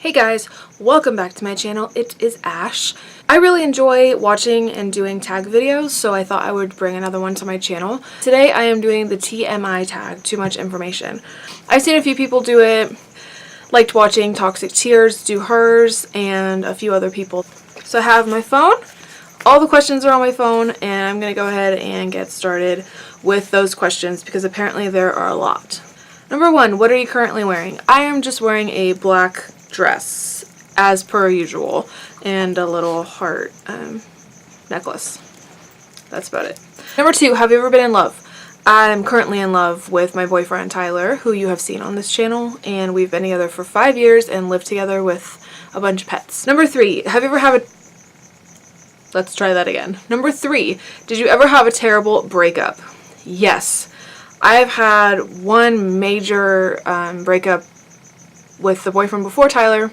Hey guys, welcome back to my channel. It is Ash. I really enjoy watching and doing tag videos, so I thought I would bring another one to my channel. Today I am doing the TMI tag, too much information. I've seen a few people do it, liked watching Toxic Tears do hers, and a few other people. So I have my phone. All the questions are on my phone, and I'm going to go ahead and get started with those questions because apparently there are a lot. Number 1, what are you currently wearing? I am just wearing a black dress as per usual and a little heart necklace. That's about it. Number 2, have you ever been in love? I'm currently in love with my boyfriend Tyler, who you have seen on this channel, and we've been together for 5 years and lived together with a bunch of pets. Number 3, have you ever had a Let's try that again. Number 3, did you ever have a terrible breakup? Yes. I've had one major breakup with the boyfriend before Tyler,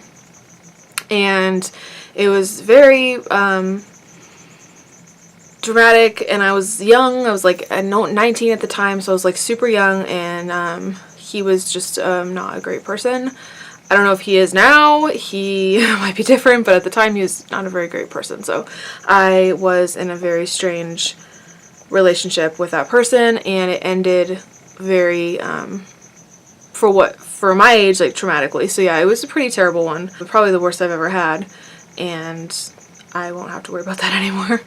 and it was very dramatic, and I was young. I was like 19 at the time, so I was like super young, and he was just not a great person. I don't know if he is now. He might be different, but at the time he was not a very great person. So I was in a very strange relationship with that person, and it ended very for my age, like traumatically. So yeah, it was a pretty terrible one. Probably the worst I've ever had, and I won't have to worry about that anymore.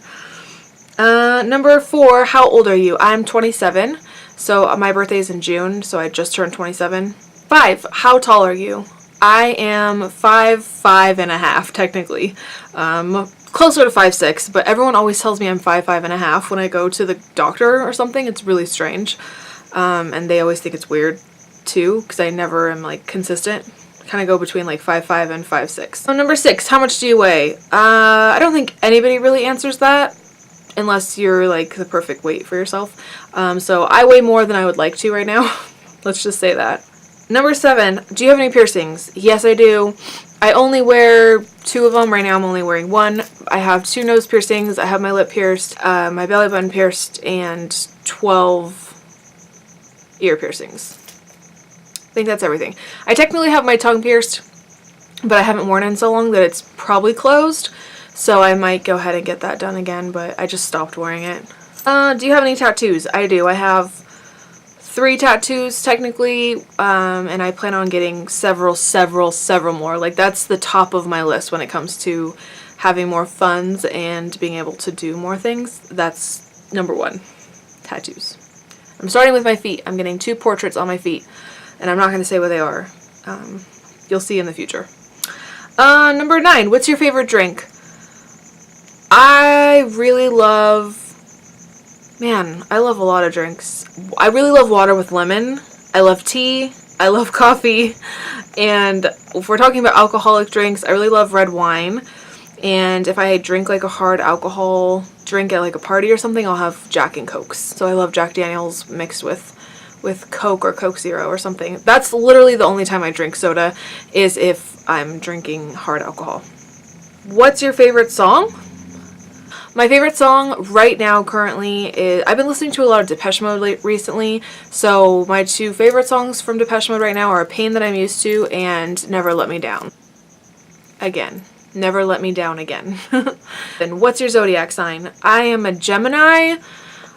Number 4, how old are you? I'm 27, so my birthday is in June, so I just turned 27. 5, how tall are you? I am 5'5.5" technically. Closer to 5'6", but everyone always tells me I'm 5'5.5" when I go to the doctor or something. It's really strange. And they always think it's weird too, because I never am like consistent. Kind of go between like 5'5" and 5'6". So number 6, how much do you weigh? I don't think anybody really answers that unless you're like the perfect weight for yourself. So I weigh more than I would like to right now. Let's just say that. Number 7, do you have any piercings? Yes, I do. I only wear 2 of them. Right now I'm only wearing 1. I have 2 nose piercings. I have my lip pierced, my belly button pierced, and 12 ear piercings. I think that's everything. I technically have my tongue pierced, but I haven't worn it in so long that it's probably closed. So I might go ahead and get that done again, but I just stopped wearing it. Do you have any tattoos? I do. I have 3 tattoos technically, and I plan on getting several more. Like, that's the top of my list when it comes to having more funds and being able to do more things. That's number 1, tattoos. I'm starting with my feet. I'm getting 2 portraits on my feet, and I'm not going to say what they are. You'll see in the future. Number 9, what's your favorite drink? I really love... Man, I love a lot of drinks. I really love water with lemon. I love tea. I love coffee. And if we're talking about alcoholic drinks, I really love red wine. And if I drink like a hard alcohol drink at like a party or something, I'll have Jack and Cokes. So I love Jack Daniels mixed with Coke or Coke Zero or something. That's literally the only time I drink soda, is if I'm drinking hard alcohol. What's your favorite song? My favorite song right now currently is, I've been listening to a lot of Depeche Mode recently, so my 2 favorite songs from Depeche Mode right now are Pain That I'm Used To and Never Let Me Down. Again. Never let me down again. And what's your zodiac sign? I am a Gemini,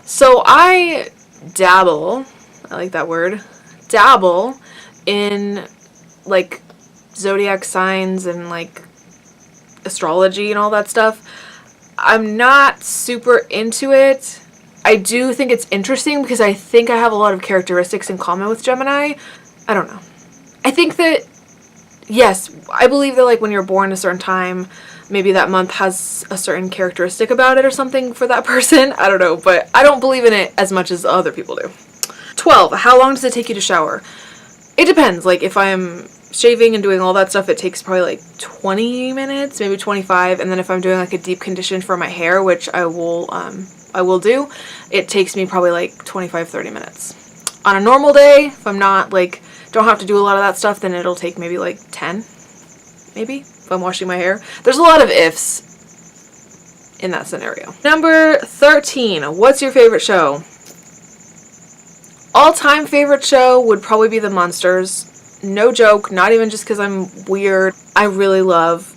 so I dabble, I like that word, dabble in like zodiac signs and like astrology and all that stuff. I'm not super into it. I do think it's interesting because I think I have a lot of characteristics in common with Gemini. I don't know. I think that, yes, I believe that like when you're born a certain time, maybe that month has a certain characteristic about it or something for that person. I don't know, but I don't believe in it as much as other people do. 12, how long does it take you to shower? It depends. Like if I'm shaving and doing all that stuff, it takes probably like 20 minutes, maybe 25, and then if I'm doing like a deep condition for my hair, which I will do, it takes me probably like 25-30 minutes. On a normal day, if I'm not like, don't have to do a lot of that stuff, then it'll take maybe like 10, maybe, if I'm washing my hair. There's a lot of ifs in that scenario. Number 13, what's your favorite show? All-time favorite show would probably be The Munsters. no joke, not even just because I'm weird. I really love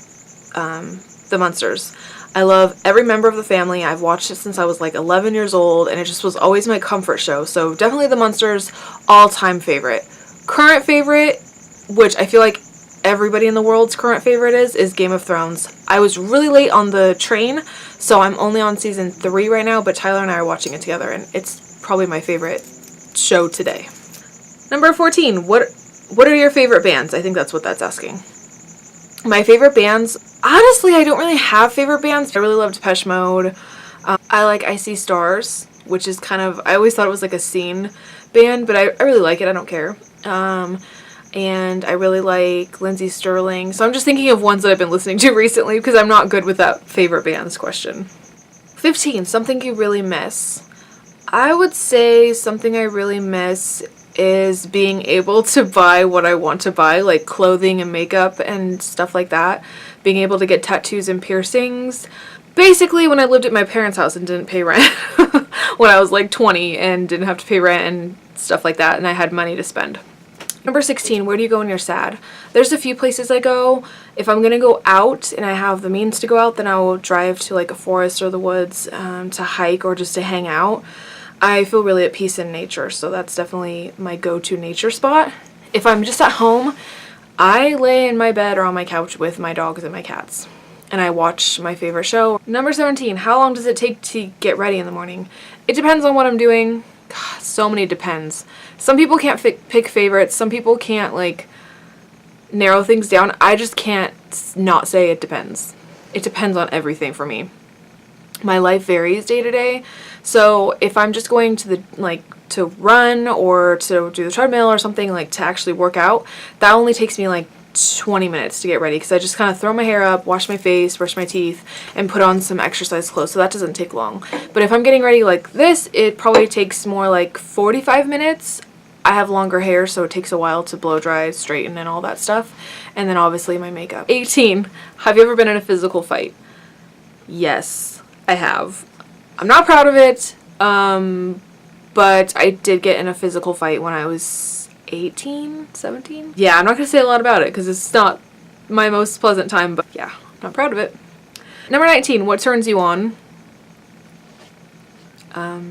the Munsters. I love every member of the family. I've watched it since I was like 11 years old, and it just was always my comfort show. So definitely the Munsters, all-time favorite. Current favorite, which I feel like everybody in the world's current favorite is Game of Thrones. I was really late on the train, so I'm only on season 3 right now, but Tyler and I are watching it together, and it's probably my favorite show today. Number 14, what are your favorite bands? I think that's what that's asking. My favorite bands, honestly, I don't really have favorite bands. I really love Depeche Mode. I like I See Stars, which is kind of, I always thought it was like a scene band, but I really like it. I don't care. And I really like Lindsey Sterling. So I'm just thinking of ones that I've been listening to recently because I'm not good with that favorite bands question. 15, something you really miss. I would say something I really miss is being able to buy what I want to buy, like clothing and makeup and stuff like that. Being able to get tattoos and piercings. Basically, when I lived at my parents' house and didn't pay rent when I was like 20 and didn't have to pay rent and stuff like that, and I had money to spend. Number 16, where do you go when you're sad? There's a few places I go. If I'm gonna go out and I have the means to go out, then I will drive to like a forest or the woods to hike or just to hang out. I feel really at peace in nature, so that's definitely my go-to nature spot. If I'm just at home, I lay in my bed or on my couch with my dogs and my cats, and I watch my favorite show. Number 17, how long does it take to get ready in the morning? It depends on what I'm doing. God, so many depends. Some people can't pick favorites. Some people can't like narrow things down. I just can't not say it depends. It depends on everything for me. My life varies day to day. So if I'm just going to to run or to do the treadmill or something, like to actually work out, that only takes me like 20 minutes to get ready because I just kind of throw my hair up, wash my face, brush my teeth, and put on some exercise clothes, so that doesn't take long. But if I'm getting ready like this, it probably takes more like 45 minutes. I have longer hair, so it takes a while to blow dry, straighten, and all that stuff. And then obviously my makeup. 18. Have you ever been in a physical fight? Yes, I have. I'm not proud of it, but I did get in a physical fight when I was 18, 17. Yeah, I'm not going to say a lot about it because it's not my most pleasant time, but yeah, I'm not proud of it. Number 19, what turns you on? I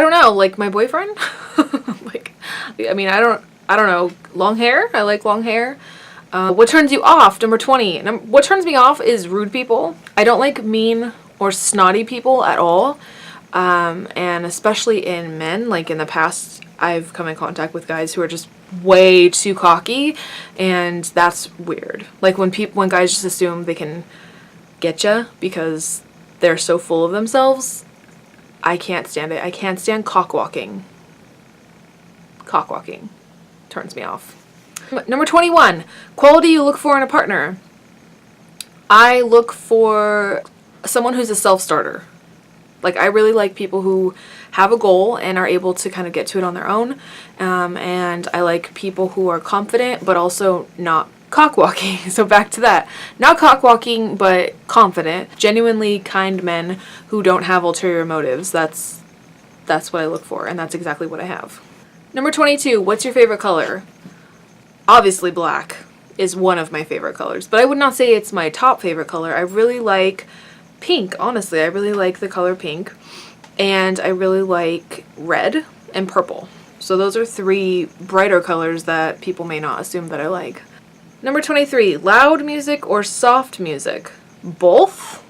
don't know, like my boyfriend? Like, I mean, I don't know. Long hair? I like long hair. What turns you off? Number 20. What turns me off is rude people. I don't like mean or snotty people at all. And especially in men. Like in the past, I've come in contact with guys who are just way too cocky, and that's weird. Like when guys just assume they can get ya because they're so full of themselves. I can't stand it. I can't stand cockwalking. Cockwalking turns me off. Number 21, quality you look for in a partner. I look for someone who's a self-starter. Like, I really like people who have a goal and are able to kind of get to it on their own. And I like people who are confident, but also not cockwalking. So back to that. Not cockwalking, but confident. Genuinely kind men who don't have ulterior motives. That's what I look for, and that's exactly what I have. Number 22, what's your favorite color? Obviously black is one of my favorite colors, but I would not say it's my top favorite color. I really like pink, honestly. I really like the color pink, and I really like red and purple. So those are 3 brighter colors that people may not assume that I like. Number 23, loud music or soft music? Both.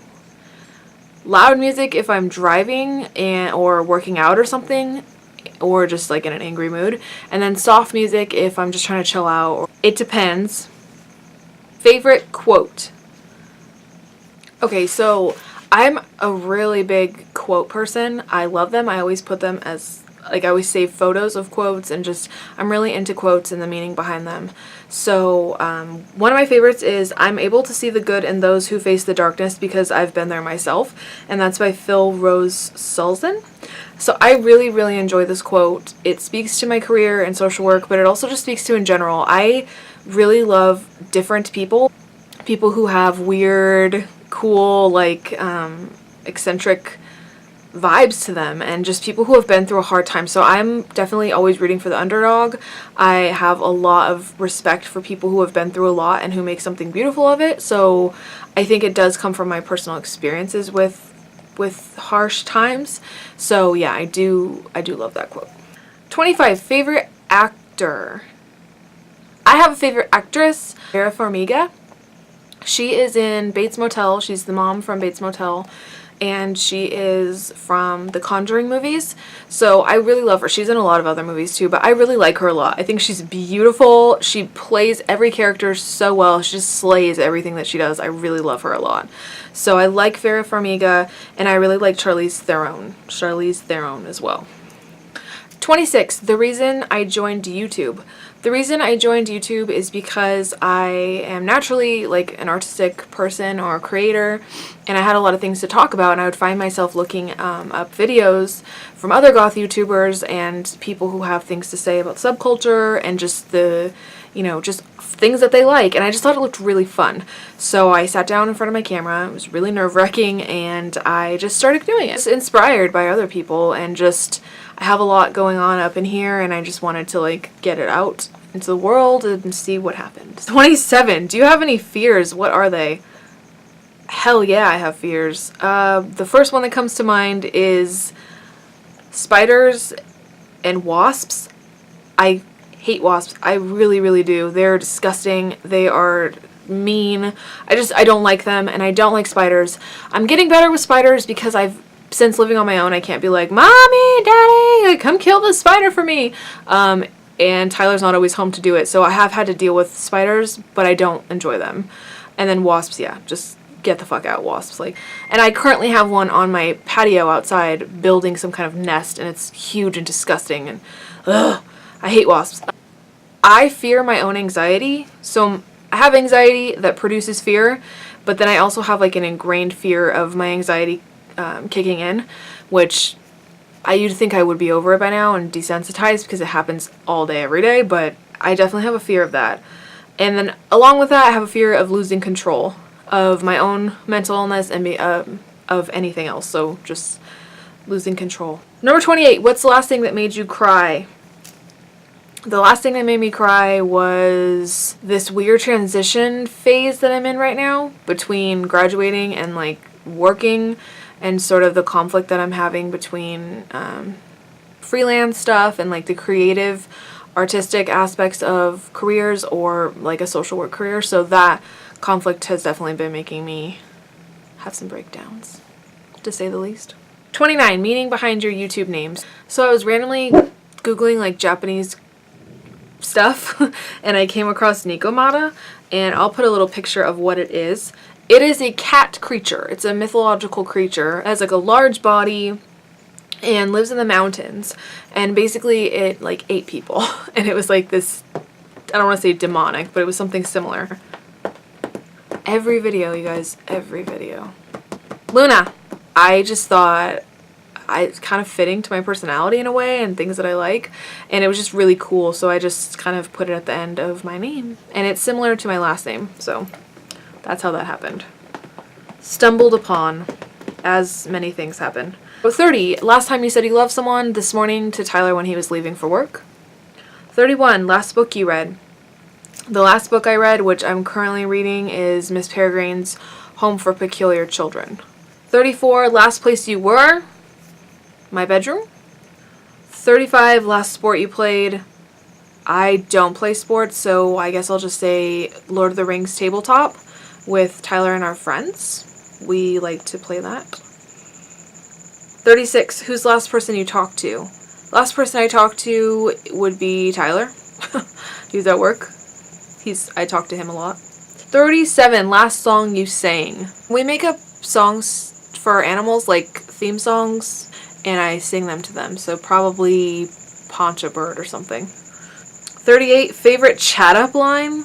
Loud music if I'm driving or working out or something, or just like in an angry mood, and then soft music if I'm just trying to chill out. It depends. Favorite quote. Okay, so I'm a really big quote person. I love them. I always put them as, like, I always save photos of quotes, and just, I'm really into quotes and the meaning behind them. So one of my favorites is, I'm able to see the good in those who face the darkness because I've been there myself, and that's by Phil Rose Sulzan. So I really, really enjoy this quote. It speaks to my career in social work, but it also just speaks to in general. I really love different people. People who have weird, cool, like, eccentric vibes to them, and just people who have been through a hard time. So I'm definitely always rooting for the underdog. I have a lot of respect for people who have been through a lot and who make something beautiful of it. So I think it does come from my personal experiences with harsh times. So yeah, I do love that quote. 25, favorite actor. I have a favorite actress, Vera Farmiga. She is in Bates Motel. She's the mom from Bates Motel, and she is from the Conjuring movies. So I really love her. She's in a lot of other movies too, but I really like her a lot. I think she's beautiful. She plays every character so well. She just slays everything that she does. I really love her a lot. So I like Vera Farmiga, and I really like Charlize Theron as well. 26, the reason I joined YouTube. The reason I joined YouTube is because I am naturally like an artistic person or a creator, and I had a lot of things to talk about, and I would find myself looking up videos from other goth YouTubers and people who have things to say about subculture and just the, you know, just things that they like, and I just thought it looked really fun. So I sat down in front of my camera. It was really nerve-wracking, and I just started doing it. It's inspired by other people, and just I have a lot going on up in here, and I just wanted to like get it out into the world and see what happened. 27. Do you have any fears? What are they? Hell yeah, I have fears. The first one that comes to mind is spiders and wasps. I hate wasps. I really, really do. They're disgusting. They are mean. I don't like them, and I don't like spiders. I'm getting better with spiders because since living on my own, I can't be like, Mommy, Daddy, come kill this spider for me. And Tyler's not always home to do it, so I have had to deal with spiders, but I don't enjoy them. And then wasps, yeah, just get the fuck out, wasps. Like, and I currently have one on my patio outside building some kind of nest, and it's huge and disgusting, and ugh, I hate wasps. I fear my own anxiety, so I have anxiety that produces fear, but then I also have like an ingrained fear of my anxiety kicking in, which you'd think I would be over it by now and desensitized because it happens all day, every day, but I definitely have a fear of that. And then along with that, I have a fear of losing control of my own mental illness and of anything else, so just losing control. Number 28, what's the last thing that made you cry? The last thing that made me cry was this weird transition phase that I'm in right now between graduating and like working, and sort of the conflict that I'm having between freelance stuff and like the creative artistic aspects of careers or like a social work career. So that conflict has definitely been making me have some breakdowns, to say the least. 29, meaning behind your YouTube names. So I was randomly Googling like Japanese stuff and I came across Nekomata, and I'll put a little picture of what it is. It is a cat creature. It's a mythological creature. It has like a large body and lives in the mountains, and basically it like ate people and it was like this, I don't want to say demonic, but it was something similar. Every video, you guys, every video. Luna. I just thought it's kind of fitting to my personality in a way and things that I like, and it was just really cool, so I just kind of put it at the end of my name, and it's similar to my last name, so that's how that happened. Stumbled upon, as many things happen. 30, last time you said you loved someone. This morning to Tyler when he was leaving for work. 31, last book you read. The last book I read, which I'm currently reading, is Miss Peregrine's Home for Peculiar Children. 34, last place you were. My bedroom. 35, last sport you played. I don't play sports, so I guess I'll just say Lord of the Rings tabletop with Tyler and our friends. We like to play that. 36, who's the last person you talked to? Last person I talked to would be Tyler. He's at work. I talk to him a lot. 37, last song you sang. We make up songs for our animals, like theme songs, and I sing them to them, so probably Paunch a Bird or something. 38, favorite chat up line.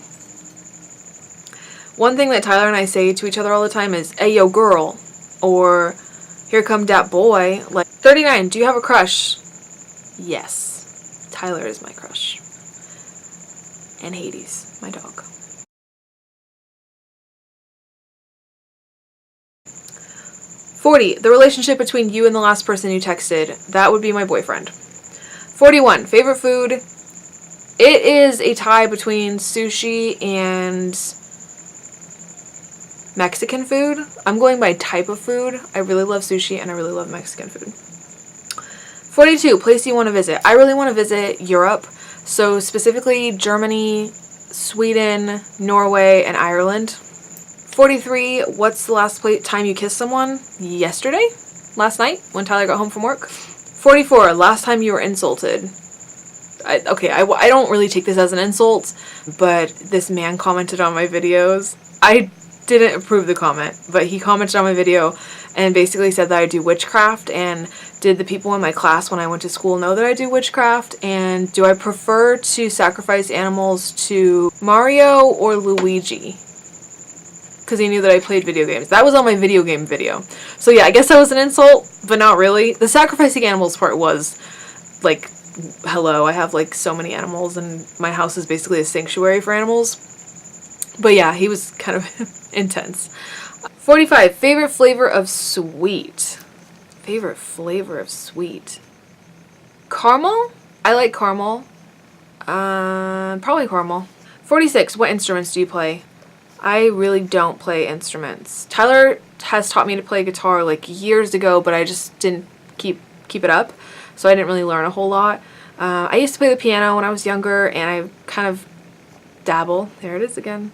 One thing that Tyler and I say to each other all the time is, "Hey yo girl," or "Here come dat boy." Like 39, do you have a crush? Yes. Tyler is my crush. And Hades, my dog. 40. The relationship between you and the last person you texted. That would be my boyfriend. 41. Favorite food. It is a tie between sushi and Mexican food. I'm going by type of food. I really love sushi and I really love Mexican food. 42. Place you want to visit. I really want to visit Europe. So specifically Germany, Sweden, Norway, and Ireland. 43. What's the last time you kissed someone? Yesterday? Last night when Tyler got home from work. 44. Last time you were insulted. I don't really take this as an insult, but this man commented on my videos. I didn't approve the comment, but he commented on my video and basically said that I do witchcraft, and did the people in my class when I went to school know that I do witchcraft, and do I prefer to sacrifice animals to Mario or Luigi? Because he knew that I played video games. That was on my video game video. So yeah, I guess that was an insult, but not really. The sacrificing animals part was like, hello, I have like so many animals and my house is basically a sanctuary for animals. But yeah, he was kind of intense. 45. Favorite flavor of sweet. Favorite flavor of sweet. Caramel? I like caramel. Probably caramel. 46. What instruments do you play? I really don't play instruments. Tyler has taught me to play guitar like years ago, but I just didn't keep it up. So I didn't really learn a whole lot. I used to play the piano when I was younger, and I kind of dabble. There it is again.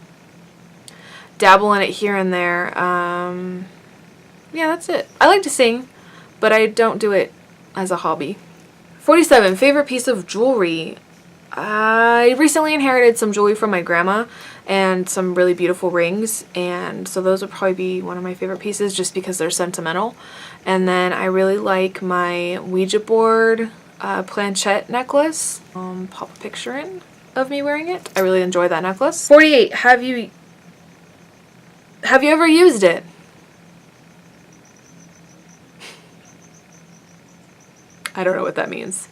Dabble in it here and there. Yeah, that's it. I like to sing, but I don't do it as a hobby. 47. Favorite piece of jewelry. I recently inherited some jewelry from my grandma and some really beautiful rings, and so those would probably be one of my favorite pieces just because they're sentimental. And then I really like my Ouija board planchette necklace. Pop a picture in of me wearing it. I really enjoy that necklace. 48. Have you ever used it? I don't know what that means.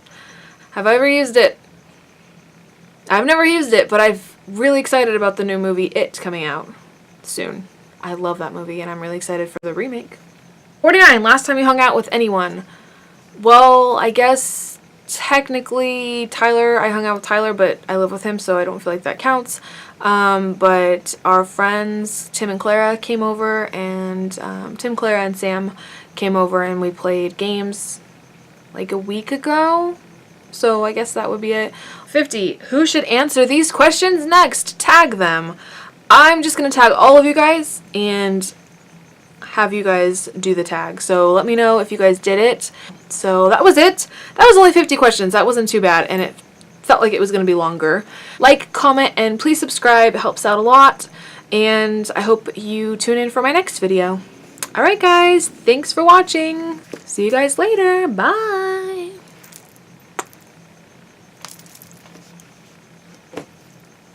Have I ever used it? I've never used it, but I'm really excited about the new movie It coming out soon. I love that movie and I'm really excited for the remake. 49. Last time you hung out with anyone. Well, I guess technically Tyler, I hung out with Tyler, but I live with him, so I don't feel like that counts. But our friends Tim and Clara came over, and Tim, Clara, and Sam came over and we played games like a week ago. So I guess that would be it. 50. Who should answer these questions next? Tag them. I'm just going to tag all of you guys and have you guys do the tag. So let me know if you guys did it. So that was it. That was only 50 questions. That wasn't too bad, and it felt like it was going to be longer. Like, comment, and please subscribe. It helps out a lot. And I hope you tune in for my next video. Alright guys, thanks for watching. See you guys later. Bye.